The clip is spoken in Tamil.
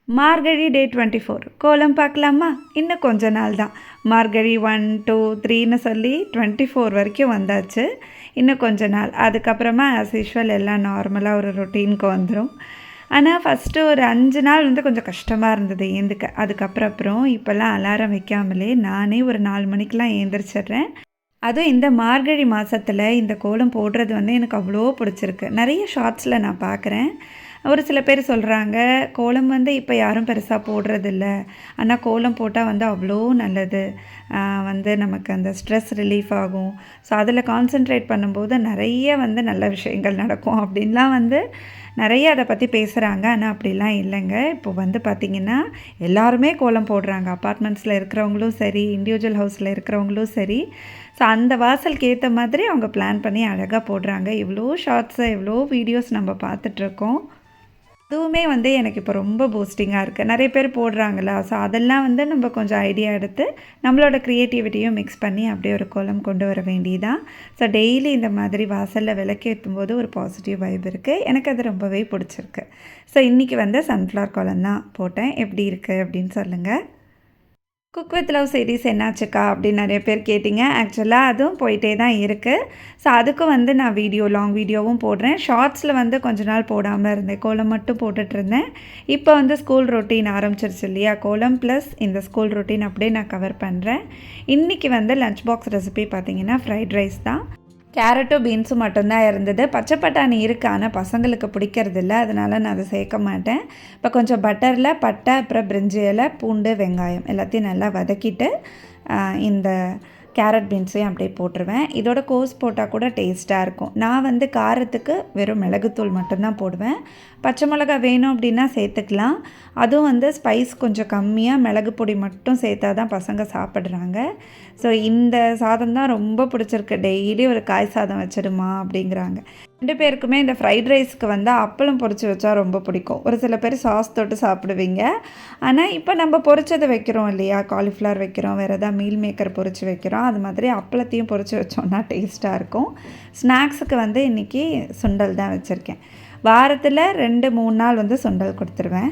மார்கழி டே 24 கோலம் பார்க்கலாமா? இன்னும் கொஞ்ச நாள் தான். மார்கழி 1, 2, 3ன்னு சொல்லி 24 வரைக்கும் வந்தாச்சு. இன்னும் கொஞ்ச நாள். அதுக்கப்புறமா ஆஸ் யூஷுவல் எல்லாம் நார்மலாக ஒரு ரொட்டீனுக்கு வந்துடும். ஆனால் ஃபஸ்ட்டு ஒரு 5 நாள் வந்து கொஞ்சம் கஷ்டமாக இருந்தது ஏந்துக்க. அதுக்கப்புறம் இப்போல்லாம் அலாரம் வைக்காமலே நானே ஒரு 4 மணிக்கெலாம் ஏந்திரிச்சிட்றேன். அதுவும் இந்த மார்கழி மாதத்தில் இந்த கோலம் போடுறது வந்து எனக்கு அவ்வளோ பிடிச்சிருக்கு. நிறைய ஷார்ட்ஸில் நான் பார்க்குறேன். ஒரு சில பேர் சொல்கிறாங்க, கோலம் வந்து இப்போ யாரும் பெருசாக போடுறதில்ல, ஆனால் கோலம் போட்டால் வந்து அவ்வளோ நல்லது, வந்து நமக்கு அந்த ஸ்ட்ரெஸ் ரிலீஃப் ஆகும். ஸோ அதில் கான்சென்ட்ரேட் பண்ணும்போது நிறைய வந்து நல்ல விஷயங்கள் நடக்கும் அப்படின்லாம் வந்து நிறைய அதை பற்றி பேசுகிறாங்க. ஆனால் அப்படிலாம் இல்லைங்க. இப்போ வந்து பார்த்திங்கன்னா எல்லாருமே கோலம் போடுறாங்க. அப்பார்ட்மெண்ட்ஸில் இருக்கிறவங்களும் சரி, இண்டிவிஜுவல் ஹவுஸில் இருக்கிறவங்களும் சரி. ஸோ அந்த வாசலுக்கு ஏற்ற மாதிரி அவங்க பிளான் பண்ணி அழகாக போடுறாங்க. இவ்வளோ ஷார்ட்ஸை எவ்வளோ வீடியோஸ் நம்ம பார்த்துட்ருக்கோம். அதுவுமே வந்து எனக்கு இப்போ ரொம்ப பூஸ்டிங்காக இருக்குது. நிறைய பேர் போடுறாங்களா, ஸோ அதெல்லாம் வந்து நம்ம கொஞ்சம் ஐடியா எடுத்து நம்மளோட க்ரியேட்டிவிட்டியும் மிக்ஸ் பண்ணி அப்படியே ஒரு கோலம் கொண்டு வர வேண்டியதான். ஸோ டெய்லி இந்த மாதிரி வாசலில் விளக்கேற்றும் போது ஒரு பாசிட்டிவ் வைப் இருக்குது. எனக்கு அது ரொம்பவே பிடிச்சிருக்கு. ஸோ இன்றைக்கி வந்து சன்ஃப்ளவர் கோலம் தான் போட்டேன். எப்படி இருக்குது அப்படின்னு சொல்லுங்கள். குக் வித் லவ் சீரீஸ் என்னாச்சுக்கா அப்படின்னு நிறைய பேர் கேட்டிங்க. ஆக்சுவலாக அதுவும் போயிட்டே தான் இருக்குது. ஸோ அதுக்கும் வந்து நான் லாங் வீடியோவும் போடுறேன். ஷார்ட்ஸில் வந்து கொஞ்ச நாள் போடாமல் இருந்தேன். கோலம் மட்டும் போட்டுட்ருந்தேன். இப்போ வந்து ஸ்கூல் ரொட்டீன் ஆரம்பிச்சிருச்சு இல்லையா? கோலம் ப்ளஸ் இந்த ஸ்கூல் ரொட்டீன் அப்படியே நான் கவர் பண்ணுறேன். இன்றைக்கி வந்து லஞ்ச் பாக்ஸ் ரெசிபி பார்த்திங்கன்னா ஃப்ரைட் ரைஸ் தான். கேரட்டும் பீன்ஸும் மட்டும்தான் இருந்தது. பச்சை பட்டாணி இருக்குது, ஆனால் பசங்களுக்கு பிடிக்கிறதில்ல, அதனால் நான் அதை சேர்க்க மாட்டேன். இப்போ கொஞ்சம் பட்டரில் பட்டை, அப்புறம் பிரிஞ்சி இலை, பூண்டு, வெங்காயம் எல்லாத்தையும் நல்லா வதக்கிட்டு இந்த கேரட் பீன்ஸையும் அப்படியே போட்டுருவேன். இதோட கோஸ் போட்டால் கூட டேஸ்ட்டாக இருக்கும். நான் வந்து காரத்துக்கு வெறும் மிளகுத்தூள் மட்டும்தான் போடுவேன். பச்சை மிளகா வேணும் அப்படின்னா சேர்த்துக்கலாம். அதுவும் வந்து ஸ்பைஸ் கொஞ்சம் கம்மியாக மிளகு பொடி மட்டும் சேர்த்தா தான் பசங்க சாப்பிட்றாங்க. ஸோ இந்த சாதம் தான் ரொம்ப பிடிச்சிருக்கு. டெய்லி ஒரு காய் சாதம் வச்சிடுமா அப்படிங்கிறாங்க. 2 பேருக்குமே இந்த ஃப்ரைட் ரைஸ்க்கு வந்து அப்பளம் பொரித்து வச்சா ரொம்ப பிடிக்கும். ஒரு சில பேர் சாஸ் தொட்டு சாப்பிடுவீங்க. ஆனால் இப்போ நம்ம பொரிச்சதை வைக்கிறோம் இல்லையா? காலிஃப்ளவர் வைக்கிறோம், வேறு எதாவது மீல் மேக்கர் பொரித்து வைக்கிறோம். அது மாதிரி அப்பளத்தையும் பொரித்து வச்சோன்னா டேஸ்ட்டாக இருக்கும். ஸ்நாக்ஸுக்கு வந்து இன்றைக்கி சுண்டல் தான் வச்சுருக்கேன். வாரத்தில் 2-3 நாள் வந்து சுண்டல் கொடுத்துருவேன்.